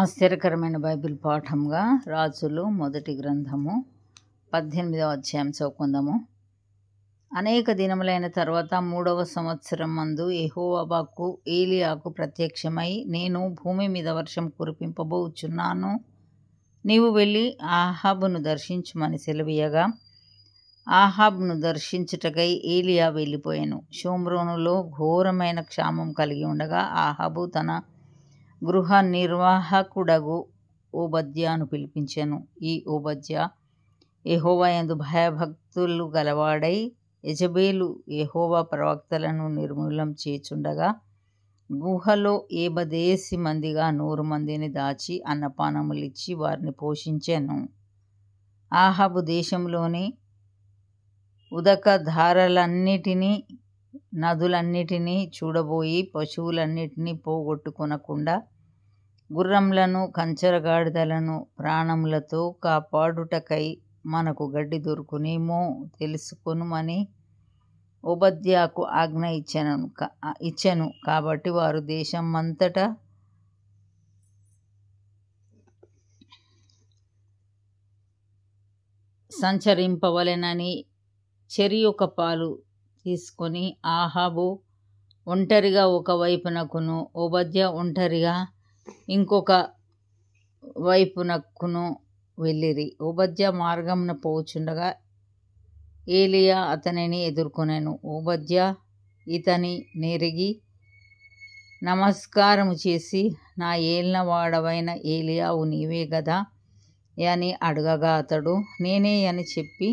ఆశ్చర్యకరమైన బైబిల్ పాఠంగా రాజులు మొదటి గ్రంథము 18వ అధ్యాయం చదువుకుందాము. అనేక దినములైన తర్వాత 3వ సంవత్సరం మందు యెహోవాకు ఏలియాకు ప్రత్యక్షమై, నేను భూమి మీద వర్షం కురిపింపబోచున్నాను, నీవు వెళ్ళి ఆహాబును దర్శించుమని సెలవీయగా, ఆహాబును దర్శించుటకై ఏలియా వెళ్ళిపోయాను. షోమ్రోనులో ఘోరమైన క్షామం కలిగి ఉండగా ఆహాబు తన గృహ నిర్వాహకుడగు ఓబద్యాను పిలిపించెను. ఈ ఓబద్యా యెహోవా యందు భయభక్తులు గలవాడై యెజబేలు యెహోవా ప్రవక్తలను నిర్మూలం చేచుండగా, గుహలో 70 మందిగా 100 మందిని దాచి అన్నపానములిచ్చి వారిని పోషించెను. ఆహాబు దేశంలోని ఉదకధారలన్నిటినీ నదులన్నిటినీ చూడబోయి పశువులన్నిటినీ పోగొట్టుకొనకుండా గుర్రములను కంచరగాడిదలను ప్రాణములతో కాపాడుటకై మనకు గడ్డి దొరుకునేమో తెలుసుకొనుమని ఓబద్యాకు ఆజ్ఞ ఇచ్చెను. కాబట్టి వారు దేశమంతటా సంచరింపవలెనని చెరియొక పాలు తీసుకొని ఆహాబు ఒంటరిగా ఒక వైపునకును, ఓబద్యా ఒంటరిగా ఇంకొక వైపునకును వెళ్ళిరి. ఓబద్యా మార్గమున పోచుండగా ఏలియా అతనిని ఎదుర్కొనెను. ఓబద్యా ఇతని నెరిగి నమస్కారము చేసి, నా ఏలినవాడవైన ఏలియావు నీవే గదా అని అడగగా, అతడు నేనే అని చెప్పి,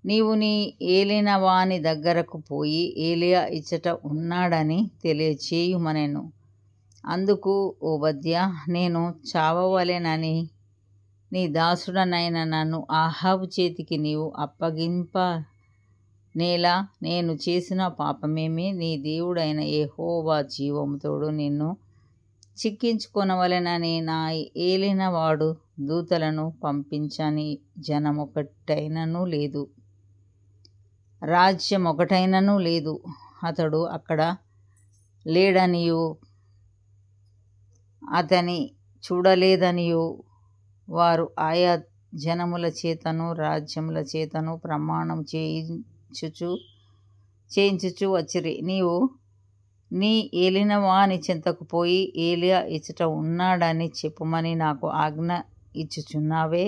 నీవు నీ ఏలిన వాని దగ్గరకు పోయి ఏలియా ఇచ్చట ఉన్నాడని తెలియచేయుమనెను. అందుకు ఓబద్యా, నేను చావవలెనని నీ దాసుడనైన నన్ను ఆహాబు చేతికి నీవు అప్పగింపనేలా? నేను చేసిన పాపమేమి? నీ దేవుడైన యెహోవా జీవముతోడు నిన్ను చిక్కించుకొనవలెనని నా ఏలినవాడు దూతలను పంపించని జనమొకటైనను లేదు, రాజ్యమొకటైనను లేదు. అతడు అక్కడ లేడనియు అతని చూడలేదనియు వారు ఆయా జనముల చేతను రాజ్యముల చేతను ప్రమాణం చేయించుచు వచ్చిరి. నీవు నీ ఏలిన వాని చెంతకు పోయి ఏలియా ఇచ్చట ఉన్నాడని చెప్పుమని నాకు ఆజ్ఞ ఇచ్చుచున్నావే.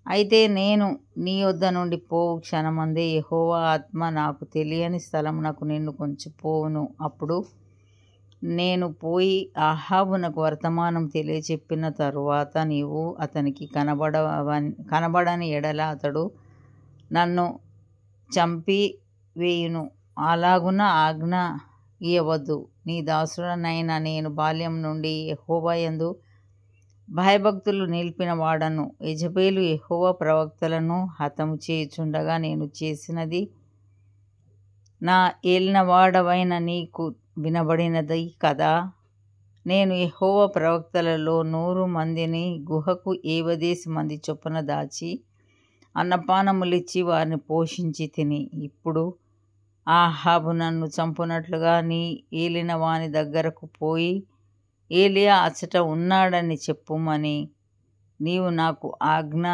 అయితే నేను నీ యొద్ద నుండి పోవు క్షణమందే యెహోవా ఆత్మ నాకు తెలియని స్థలమునకు నిన్ను కొంచెపోవును. అప్పుడు నేను పోయి ఆహాబునకు వర్తమానం తెలియచెప్పిన తరువాత నీవు అతనికి కనబడని ఎడల అతడు నన్ను చంపివేయును. అలాగున ఆజ్ఞ ఇయ్యవద్దు. నీ దాసుడనైన నేను బాల్యం నుండి యెహోవా యందు భయభక్తులు నిలిపిన వాడను. యెజబేలు యెహోవా ప్రవక్తలను హతము చేయుచుండగా నేను చేసినది నా ఏలినవాడవైన నీకు వినబడినది కదా. నేను యెహోవా ప్రవక్తలలో 100 మందిని గుహకు 70 మంది చొప్పున దాచి అన్నపానములిచ్చి వారిని పోషించి తిని. ఇప్పుడు ఆహాబు నన్ను చంపునట్లుగా నీ ఏలిన వాని దగ్గరకు పోయి ఏలియా అచ్చట ఉన్నాడని చెప్పుమని నీవు నాకు ఆజ్ఞ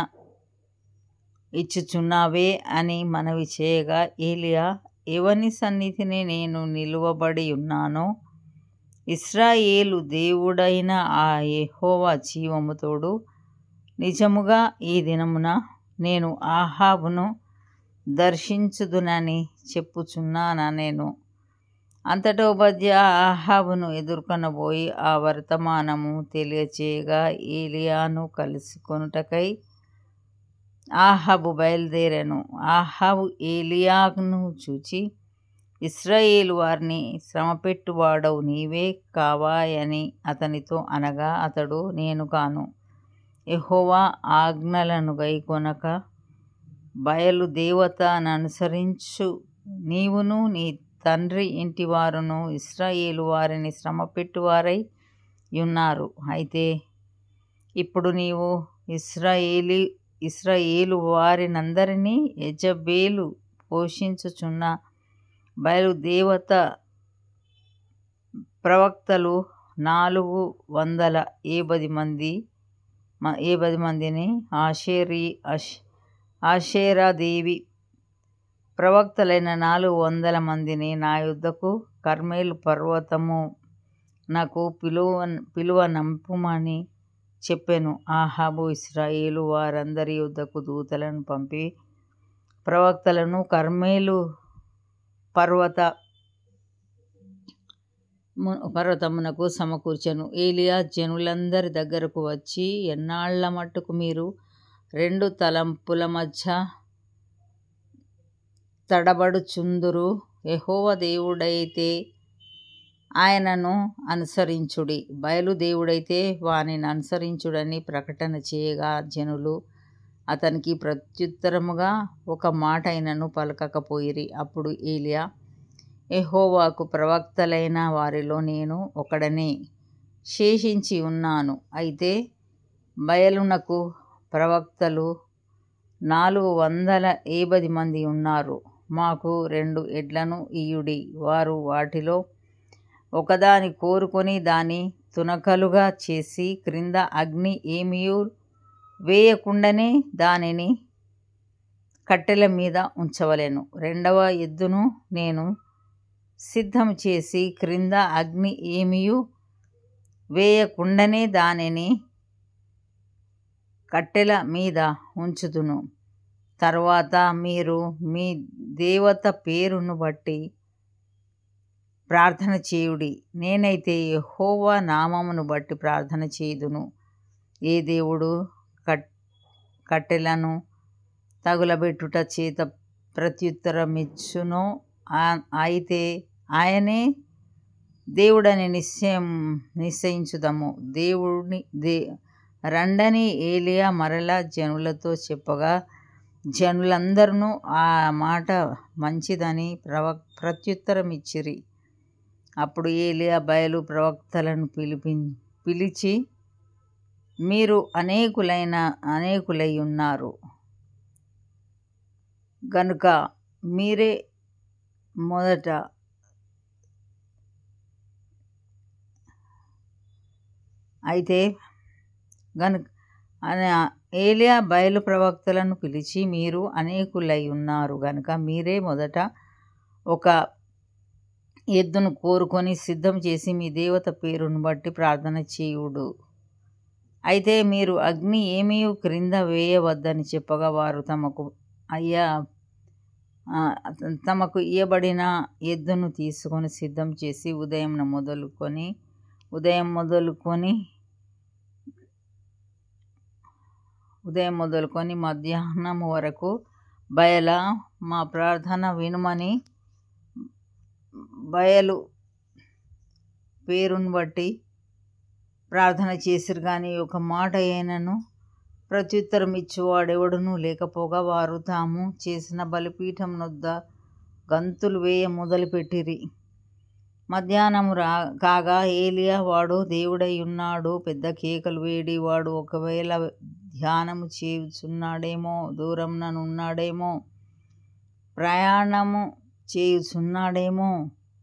ఇచ్చుచున్నావే అని మనవి చేయగా, ఏలియా, ఎవని సన్నిధిని నేను నిలువబడి ఉన్నానో ఇశ్రాయేలు దేవుడైన ఆ యెహోవా జీవముతోడు నిజముగా ఈ దినమున నేను ఆహాబును దర్శించుదునని చెప్పుచున్నానెను. అంతటా ఓబద్యా ఆహాబును ఎదుర్కొనబోయి ఆ వర్తమానము తెలియచేయగా, ఏలియాను కలుసుకొనుటకై ఆహాబు బయలుదేరెను. ఆహాబు ఏలియాను చూచి, ఇశ్రాయేలు వారిని శ్రమపెట్టువాడవు నీవే కావా అని అతనితో అనగా, అతడు నేను కాను, యెహోవా ఆజ్ఞలను గైకొనక బయలు దేవతననుసరించు నీవును నీ తండ్రి ఇంటి వారును ఇశ్రాయేలు వారిని శ్రమపెట్టువారై యున్నారు. అయితే ఇప్పుడు నీవు ఇశ్రాయేలు వారినందరినీ యెజబేలు పోషించుచున్న బయలు దేవత ప్రవక్తలు 480 మందిని ఆషేరాదేవి ప్రవక్తలైన 400 మందిని నా యుద్ధకు కర్మెలు పర్వతము నాకు పిలువనంపుమని చెప్పెను. అహాబు ఇశ్రాయేలు వారందరి యుద్ధకు దూతలను పంపి ప్రవక్తలను కర్మెలు పర్వతమునకు సమకూర్చెను. ఏలియా జనులందరి దగ్గరకు వచ్చి, ఎన్నాళ్ల మట్టుకు మీరు 2 తలంపుల మధ్య తడబడుచుందురు? యెహోవా దేవుడైతే ఆయనను అనుసరించుడి, బయలు దేవుడైతే వానిని అనుసరించుడని ప్రకటన చేయగా జనులు అతనికి ప్రత్యుత్తరముగా ఒక మాటైనను పలకకపోయిరి. అప్పుడు ఏలియా, యెహోవాకు ప్రవక్తలైన వారిలో నేను ఒకడనే శేషించి ఉన్నాను. అయితే బయలునకు ప్రవక్తలు 480 మంది ఉన్నారు. మాకు 2 ఎడ్లను ఇయ్యుడి. వారు వాటిలో ఒకదాని కోరుకొని దాని తునకలుగా చేసి క్రింద అగ్ని ఏమీయూ వేయకుండానే దానిని కట్టెల మీద ఉంచవలెను. 2వ ఎద్దును నేను సిద్ధం చేసి క్రింద అగ్ని ఏమీయూ వేయకుండానే దానిని కట్టెల మీద ఉంచుదును. తర్వాత మీరు మీ దేవత పేరును బట్టి ప్రార్థన చేయుడి. నేనైతే యెహోవా నామమును బట్టి ప్రార్థన చేయుదును. ఏ దేవుడు కట్టెలను తగులబెట్టుట చేత ప్రత్యుత్తరమిచ్చునో అయితే ఆయనే దేవుడని నిశ్చయించుదము. రండని ఏలియా మరలా జనులతో చెప్పగా జనులందరూ ఆ మాట మంచిదని ప్రత్యుత్తరమిచ్చిరి. అప్పుడు ఏలియా బయలు ప్రవక్తలను పిలిచి, మీరు అనేకులై ఉన్నారు గనుక మీరే మొదట ఏలియా బయలు ప్రవక్తలను పిలిచి, మీరు అనేకులై ఉన్నారు గనుక మీరే మొదట ఒక ఎద్దును కోరుకొని సిద్ధం చేసి మీ దేవత పేరును బట్టి ప్రార్థన చేయుడు. అయితే మీరు అగ్ని ఏమీ క్రింద వేయవద్దని చెప్పగా వారు తమకు ఇయ్యబడిన ఎద్దును తీసుకొని సిద్ధం చేసి ఉదయం మొదలుకొని మధ్యాహ్నం వరకు బయల మా ప్రార్థన వినుమని బయలు పేరును బట్టి ప్రార్థన చేసిరు. కానీ ఒక మాట అయినను ప్రత్యుత్తరం ఇచ్చువాడెవడునూ లేకపోగా వారు తాము చేసిన బలిపీఠం నొద్ద గంతులు వేయ మొదలుపెట్టిరి. మధ్యాహ్నము కాగా ఏలియా, వాడు దేవుడై ఉన్నాడు, పెద్ద కేకలు వేడి, వాడు ఒకవేళ ధ్యానము చేయుచున్నాడేమో, దూరముననున్నాడేమో, ప్రయాణము చేయుచున్నాడేమో,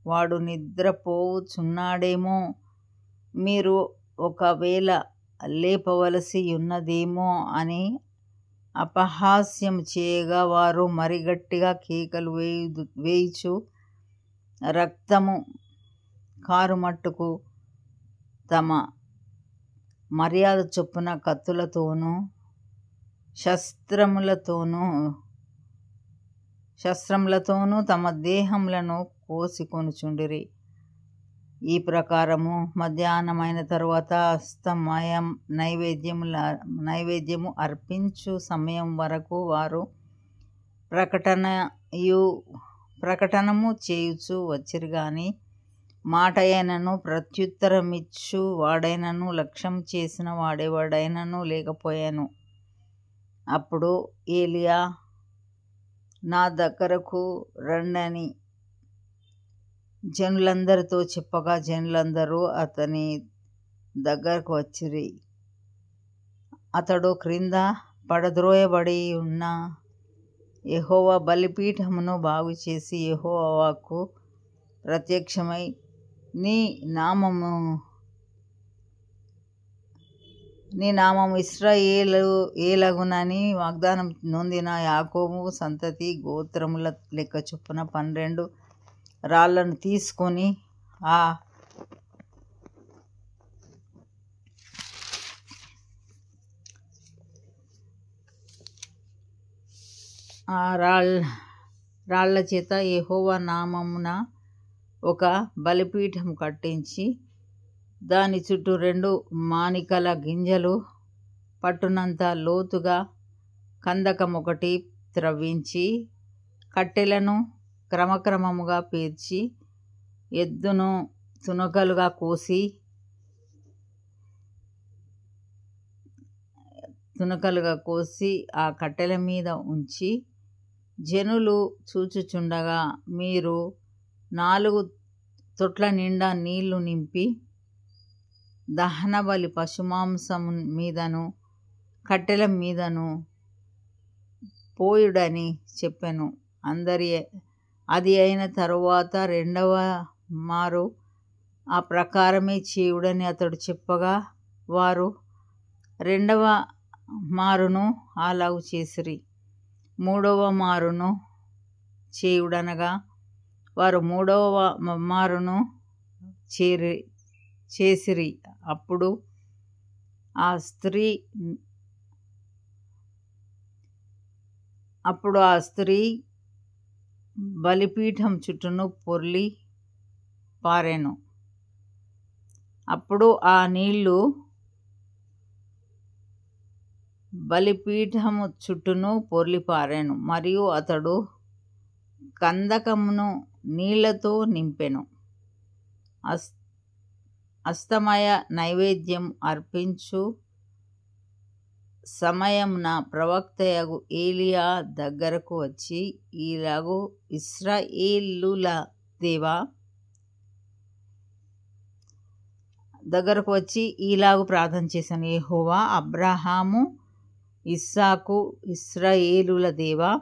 వాడు నిద్రపోవుచున్నాడేమో, మీరు ఒకవేళ లేపవలసి ఉన్నదేమో అని అపహాస్యం చేయగా వారు మరి గట్టిగా కేకలు వేయుచు రక్తము కారుమట్టుకు తమ మర్యాద చొప్పున కత్తులతోనూ శస్త్రములతోనూ తమ దేహములను కోసికొనుచుండిరి. ఈ ప్రకారము మధ్యాహ్నమైన తరువాత అస్తమయం నైవేద్యము అర్పించు సమయం వరకు వారు ప్రకటనము చేయుచు వచ్చిరి. గాని మాట అయినను ప్రత్యుత్తరమిచ్చు వాడైనను లక్ష్యం చేసిన వాడెవడైనను లేకపోయాను. అప్పుడు ఏలియా, నా దగ్గరకు రండని జనులందరితో చెప్పగా జనులందరూ అతని దగ్గరకు వచ్చిరి. అతడు క్రింద పడద్రోయబడి ఉన్న యెహోవా బలిపీఠమును బాగుచేసి యెహోవాకు ప్రత్యక్షమై, నీ నామము నీ నామం ఏలగునని వాగ్దానం నొందిన యాకోబు సంతతి గోత్రముల లెక్క చొప్పున 12 రాళ్లను తీసుకొని ఆ రాళ్ల చేత యెహోవా నామమున ఒక బలిపీఠం కట్టించి దాని చుట్టూ 2 మాణికల గింజలు పట్టునంత లోతుగా కందకం ఒకటి త్రవ్వించి కట్టెలను క్రమక్రమముగా పేర్చి ఎద్దును తునకలుగా కోసి ఆ కట్టెల మీద ఉంచి జనులు చూచుచుండగా మీరు 4 తొట్ల నిండా నీళ్లు నింపి దహనబలి పశుమాంసము మీదను కట్టెల మీదను పోయుడని చెప్పెను. అది అయిన తరువాత 2వ మారు ఆ ప్రకారమే చేయుడని అతడు చెప్పగా వారు 2వ మారును అలాగు చేసిరి. 3వ మారును చేయుడనగా వారు 3వ మారును చేసిరి. అప్పుడు ఆ స్త్రీ బలిపీఠం చుట్టూను పొర్లి పారెను. అప్పుడు ఆ నీళ్లు బలిపీఠము చుట్టూను పొర్లిపారెను. మరియు అతడు కందకమును నీళ్లతో నింపెను. అస్తమయ నైవేద్యం అర్పించు సమయమున ప్రవక్తయగు ఏలియా దగ్గరకు వచ్చి ఇశ్రాయేలుల దేవా ఈలాగు ప్రార్థన చేశాను. యెహోవా, అబ్రహాము, ఇస్సాకు, ఇశ్రాయేలుల దేవా,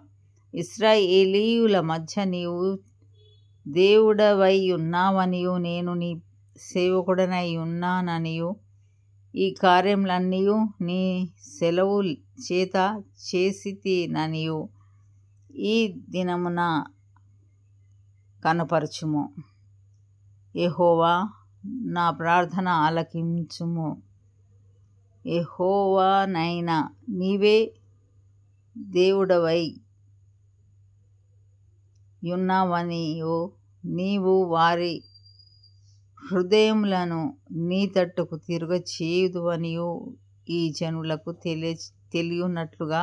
ఇశ్రాయేలీయుల మధ్య నీవు దేవుడవై ఉన్నావనియు నేను నీ సేవకుడనై ఉన్నాననియు ఈ కార్యములన్నీయు నీ సెలవు చేత చేసితిననియు ఈ దినమున కనపరచుము. యెహోవా, నా ప్రార్థన ఆలకించుము. యెహోవానైనా నీవే దేవుడవై యున్నావనియు నీవు వారి హృదయములను నీ తట్టుకు తిరగచేయుదువనియు ఈ జనులకు తెలియనట్లుగా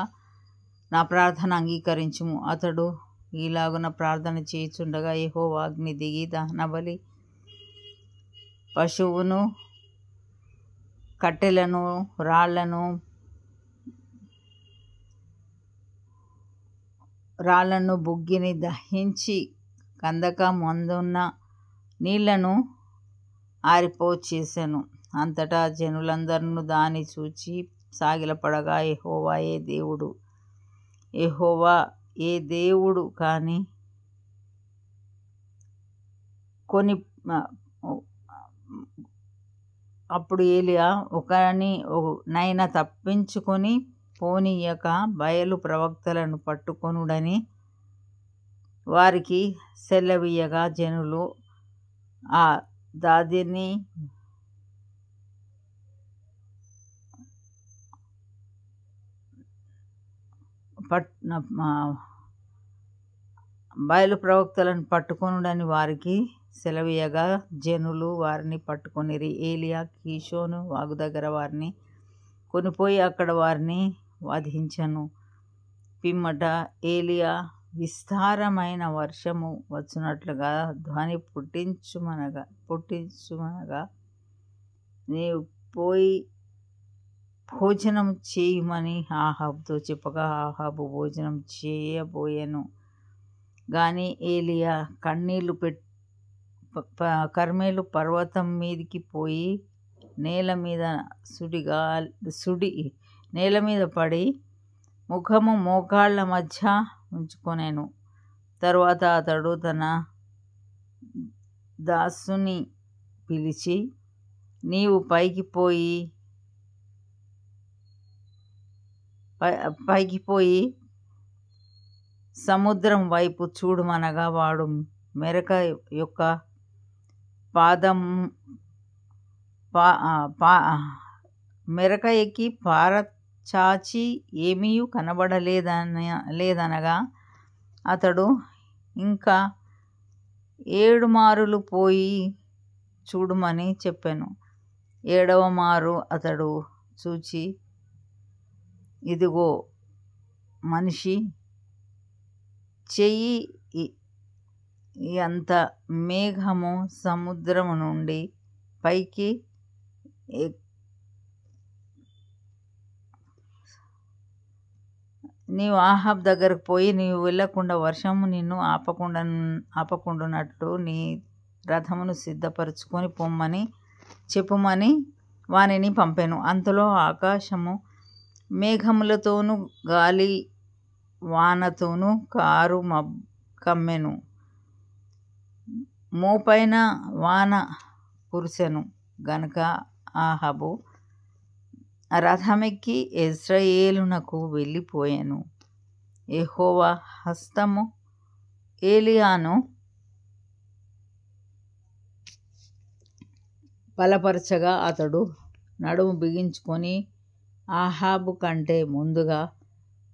నా ప్రార్థన అంగీకరించుము. అతడు ఈలాగున ప్రార్థన చేయుచుండగా యెహోవా అగ్ని దిగి దహనబలి పశువును కట్టెలను రాళ్లను బుగ్గిని దహించి కందకం అందున్న నీళ్లను ఆరిపోచేసెను. అంతటా జనులందరూ దాన్ని చూచి సాగిలపడగా యెహోవాయే దేవుడు, యెహోవా ఏ దేవుడు కాని అప్పుడు ఏలియా ఒకరినైనా తప్పించుకొని పోనీయక బయలు ప్రవక్తలను పట్టుకొనుడని వారికి సెలవీయగా జనులు ఆ దాదిని బయలు ప్రవక్తలను పట్టుకొనుడని వారికి సెలవీయగా జనులు వారిని పట్టుకొనిరి. ఏలియా కీషోను వాగు దగ్గర వారిని కొనిపోయి అక్కడ వారిని వధించెను. పిమ్మట ఏలియా విస్తారమైన వర్షము వచ్చునట్లుగా ధ్వని పుట్టించుమనగా నీవు పోయి భోజనం చేయమని ఆహాబుతో చెప్పగా ఆహాబు భోజనం చేయబోయెను. గాని ఏలియా కర్మెలు పర్వతం మీదికి పోయి నేల మీద పడి ముఖము మోకాళ్ళ మధ్య ఉంచుకొనెను. తరువాత అతడు తన దాసుని పిలిచి, నీవు పైకి పోయి పైకి పోయి సముద్రం వైపు చూడుమనగా వాడు మెరక యొక్క మెరక ఎక్కి పారచాచి ఏమీ కనబడలేదనగా అతడు ఇంకా 7 మారులు పోయి చూడమని చెప్పాను. 7వ మారు అతడు చూచి, ఇదిగో మనిషి చెయ్యి అంత మేఘము సముద్రము నుండి పైకి నీవు ఆహాబ్ దగ్గరకు పోయి నీవు వెళ్ళకుండా వర్షము నిన్ను ఆపకుండానట్లు నీ రథమును సిద్ధపరచుకొని పొమ్మని చెప్పుమని వానిని పంపాను. అంతలో ఆకాశము మేఘములతోనూ గాలి వానతోనూ కారు కమ్మెను. మోపైన వాన కురిసెను గనుక ఆహాబు రథమెక్కి యెజ్రెయేలునకు వెళ్ళిపోయాను. యెహోవా హస్తము ఏలీయాను బలపరచగా అతడు నడుము బిగించుకొని ఆహాబు కంటే ముందుగా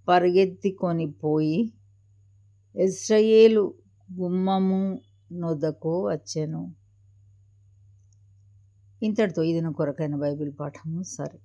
పరిగెత్తికొని పోయి యెజ్రెయేలు గుమ్మము నొద్దకు వచ్చెను. ఇంతటితో ఇది నా కొరకైన బైబిల్ పాఠము. సరే.